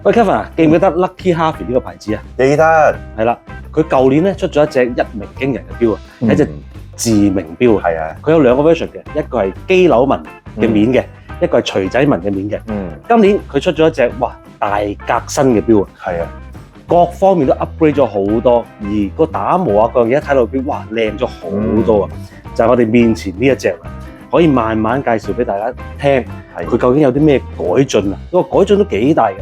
喂 Kevin 啊，記唔記得 Lucky Harvey 呢個牌子啊？記得係啦，佢舊年咧出咗一隻一鳴驚人嘅錶啊，係一隻自鳴錶啊。係啊，佢有兩個 version 嘅，一個係機扭紋嘅面嘅，一個係錘仔紋嘅面嘅。今年佢出咗一隻哇大革新嘅錶啊，係啊，各方面都 upgrade 咗好多，而個打磨啊各樣嘢一睇到錶，哇靚咗好多啊！就係我哋面前呢一隻啦，可以慢慢介紹俾大家聽，佢究竟有啲咩改進啊？個改進都幾大嘅。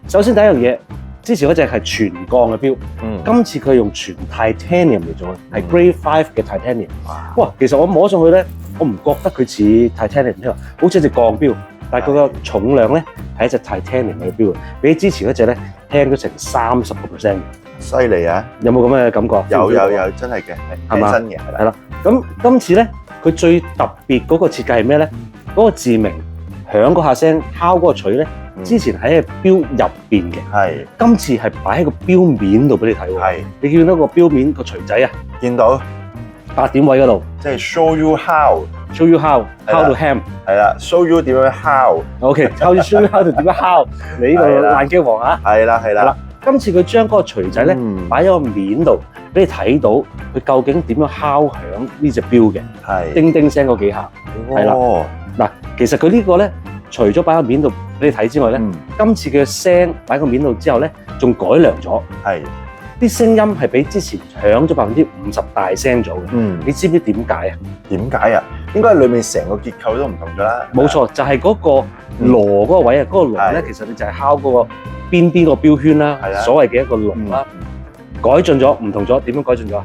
首先第一樣嘢，之前嗰隻係全鋼嘅錶，今次佢用全 titanium 嚟做嘅，係 Grade 5嘅 titanium。哇，其實我摸上去咧，我唔覺得佢似 titanium 添，好似隻鋼錶，但係佢個重量咧係一隻 titanium 嘅錶，比之前嗰隻咧輕咗成30%。犀利啊！有冇咁嘅感覺？有，真係嘅，係嘛？真嘅係啦。咁今次咧，佢最特別嗰個設計係咩咧？嗰個自鳴響嗰下聲敲嗰個錘咧，之前喺個錶入邊嘅，係今次係擺喺個錶面度俾你睇喎。係你見到個錶面個錘仔啊？見到8點位嗰度，即係 show you how，show you how to ham， 係啦 ，show you 點樣敲。OK，show you how to 點樣敲？你呢個爛機王啊？係啦。今次佢將嗰個錘仔咧擺喺個面度，俾你睇到佢究竟點樣敲響呢隻錶嘅，係叮叮聲嗰幾下，係啦。嗱，其實佢呢個咧，除咗擺喺面度俾你睇之外咧，今次嘅聲擺喺個面度之後咧，仲改良咗，係啲聲音係比之前響咗50%大聲咗嘅。你知唔知點解啊？點解啊？應該係裏面成個結構都唔同咗啦。冇錯，就係嗰個鑼嗰個位啊，嗰個鑼咧，其實你就係敲嗰個邊個錶圈啦，所謂嘅一個鑼啦，改進咗，唔同咗，點樣改進咗？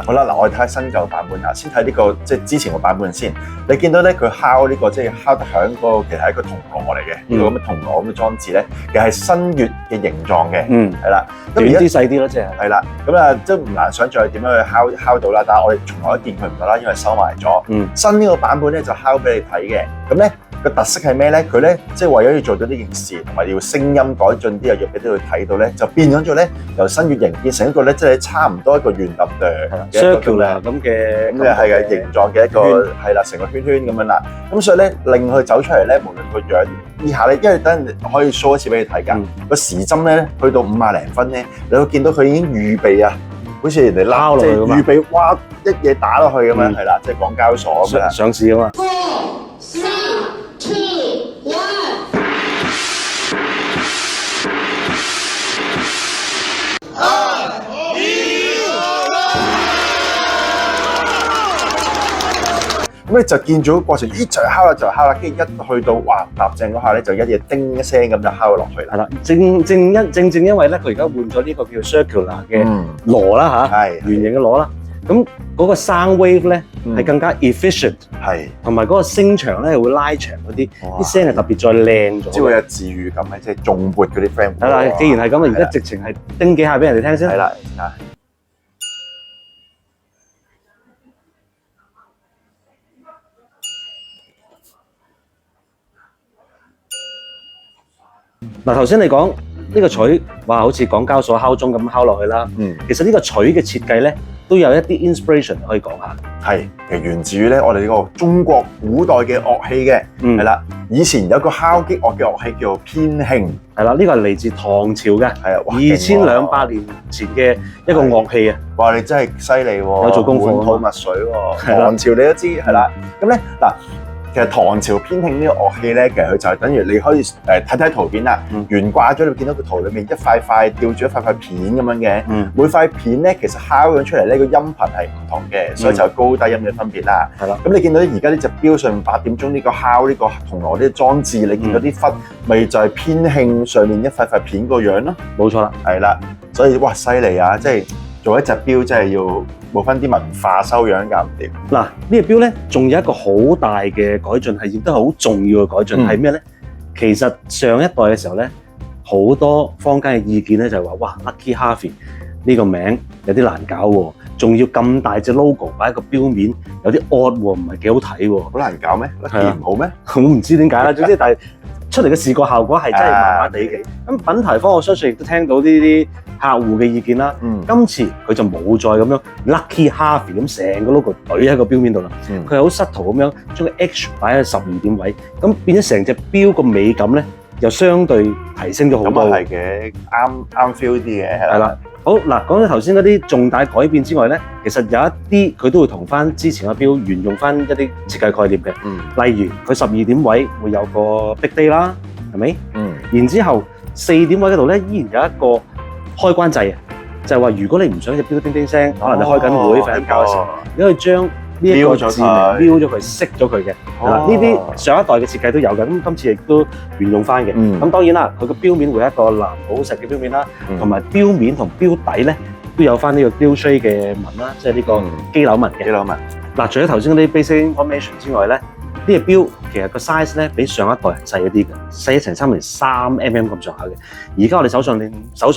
好啦，我哋睇下新舊版本啊，先睇呢個即係之前個版本先。你見到咧，佢敲呢個即係敲得響嗰個，其實係一個銅鑼嚟嘅，呢個咁嘅銅鑼咁嘅裝置咧，其實係新月嘅形狀嘅，係啦。短啲細啲咯，即係。係啦，咁啊，即係唔難想像點樣去敲到啦。但係我哋從來都見佢唔到啦，因為收埋咗。新呢個版本咧就敲俾你睇嘅，咁咧。個特色係咩咧？佢咧即係為咗要做到呢件事，同埋要聲音改進啲，又要俾到佢睇到咧，就變咗做咧由新月形變成一個咧，即係差唔多一個圓揼嘅 circular 咁嘅係嘅形狀嘅一個係啦，成個圈圈咁樣啦。咁所以咧令佢走出嚟咧，無論個樣以下咧，因為等陣可以 show 一次俾你睇㗎。個時針咧去到50零分咧，你會見到佢已經預備啊，好似人哋拉落去咁啊，預備哇一嘢打落去咁樣係啦，即係港交所咁樣上市啊嘛。咁你就見咗個過程，就敲啦，跟住一去到哇踏正嗰下咧，就一嘢叮一聲咁就敲落去啦。係啦，正因為咧，佢而家換咗呢個叫 circular 嘅鑼啦嚇，圓形嘅鑼啦。咁嗰個 sound wave 咧係更加 efficient， 係同埋嗰個聲長咧會拉長嗰啲，啲聲係特別再靚咗，只會有治癒感咧，即係重撥嗰啲 friend。係啦，既然係咁啊，而家直情係叮幾下俾人哋聽先。係啦，嗱，頭先你講呢個錘，哇，好似港交所敲鐘咁敲落去啦。其實呢個錘嘅設計咧，都有一啲 inspiration 可以講下。係，其實源自於咧我哋呢個中國古代嘅樂器嘅，係啦。以前有個敲擊樂嘅樂器叫做編磬，係啦，呢個係嚟自唐朝嘅，係啊，2200年前嘅一個樂器啊。哇，你真係犀利喎，有做功課，滿肚墨水喎。唐朝你都知係啦。咁咧嗱。其實唐朝編磬呢個樂器咧，其實佢就係等於你可以睇睇圖片啦，懸掛咗你會見到個圖裏面一塊塊吊住一塊塊片咁樣嘅，每塊片咧其實敲咗出嚟咧個音頻係唔同嘅，所以就有高低音嘅分別啦。係啦，咁你見到而家呢隻錶上面8點鐘呢個敲呢個銅鑼呢個裝置，你見到啲忽咪就係編磬上面一塊塊片個樣咯。冇錯啦，係啦，所以哇犀利啊！即係做一隻錶真係要冇返啲文化修養搞唔掂。嗱，呢隻錶咧，仲有一個好大嘅改進，係亦都係好重要嘅改進，係咩咧？其實上一代嘅時候咧，好多坊間嘅意見咧就係話，哇 ，Lucky Harvey 呢個名有啲難搞喎，仲要咁大隻 logo 擺喺個錶面，有啲 odd 喎，唔係幾好睇喎。好難搞咩？Lucky 唔好咩？我唔知點解啦，總之但係出嚟嘅視覺效果係真係麻麻地嘅。咁品牌方我相信亦都聽到呢啲客戶嘅意見啦。今次佢就冇再咁樣 Lucky Harvey 咁成個 logo 懟喺個錶面度啦。佢係好 subtle咁樣將個 H 擺喺12點位，咁變咗成隻錶個美感咧又相對提升咗好多。咁啊係嘅，啱 feel 啲嘅係啦。好嗱，講咗頭先嗰啲重大改變之外咧，其實有一啲佢都會同翻之前嘅錶沿用翻一啲設計概念嘅。例如佢12點位會有個 Big Day 啦，係咪？然之後4點位嗰度咧，依然有一個開關掣，就係話如果你唔想隻錶叮叮聲，可能你開緊會瞓緊覺嘅時候，你可以將呢一個字明瞄咗佢，熄咗佢嘅。呢啲上一代嘅設計都有嘅，咁今次亦都沿用翻嘅。咁當然啦，佢個錶面會有一個藍寶石嘅錶面啦，同埋錶面同錶底咧都有翻呢個 Gill Shade 嘅紋啦，即係呢個機紐紋嘅。機紐紋嗱，除咗頭先嗰啲 basic information 之外咧，呢隻錶其實個 size 咧比上一代係細一啲嘅，細一成3mm 咁上下嘅。而家我哋手上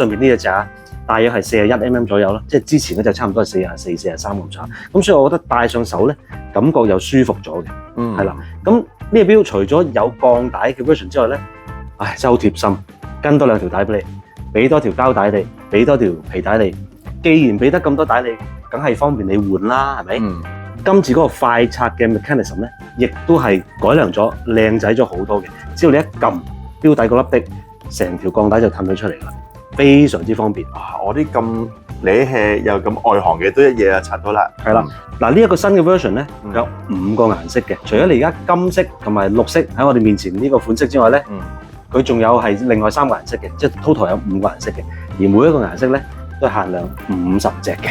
邊呢一隻啊，大約係41mm 左右啦，即係之前嗰隻差唔多係44、43咁長。咁所以我覺得戴上手咧，感覺又舒服咗嘅。係啦。咁呢隻錶除咗有鋼帶嘅 version 之外咧，真係好貼心，跟多2條帶俾你，俾多條膠帶你，俾多條皮帶你。既然俾得咁多帶你，梗係方便你換啦，係咪？今次嗰個快拆嘅 mechanism 咧，亦都係改良咗，靚仔咗好多嘅。只要你一撳錶底嗰粒的，成條鋼帶就褪咗出嚟啦，非常之方便。我啲咁理氣又咁外行嘅都一嘢就拆到啦。係啦，嗱呢一個新嘅 version 咧有5個顏色嘅，除咗你而家金色同埋綠色喺我哋面前呢個款式之外咧，佢仲有係另外3個顏色嘅，即係 total 有5個顏色嘅，而每一個顏色咧都係限量50隻嘅。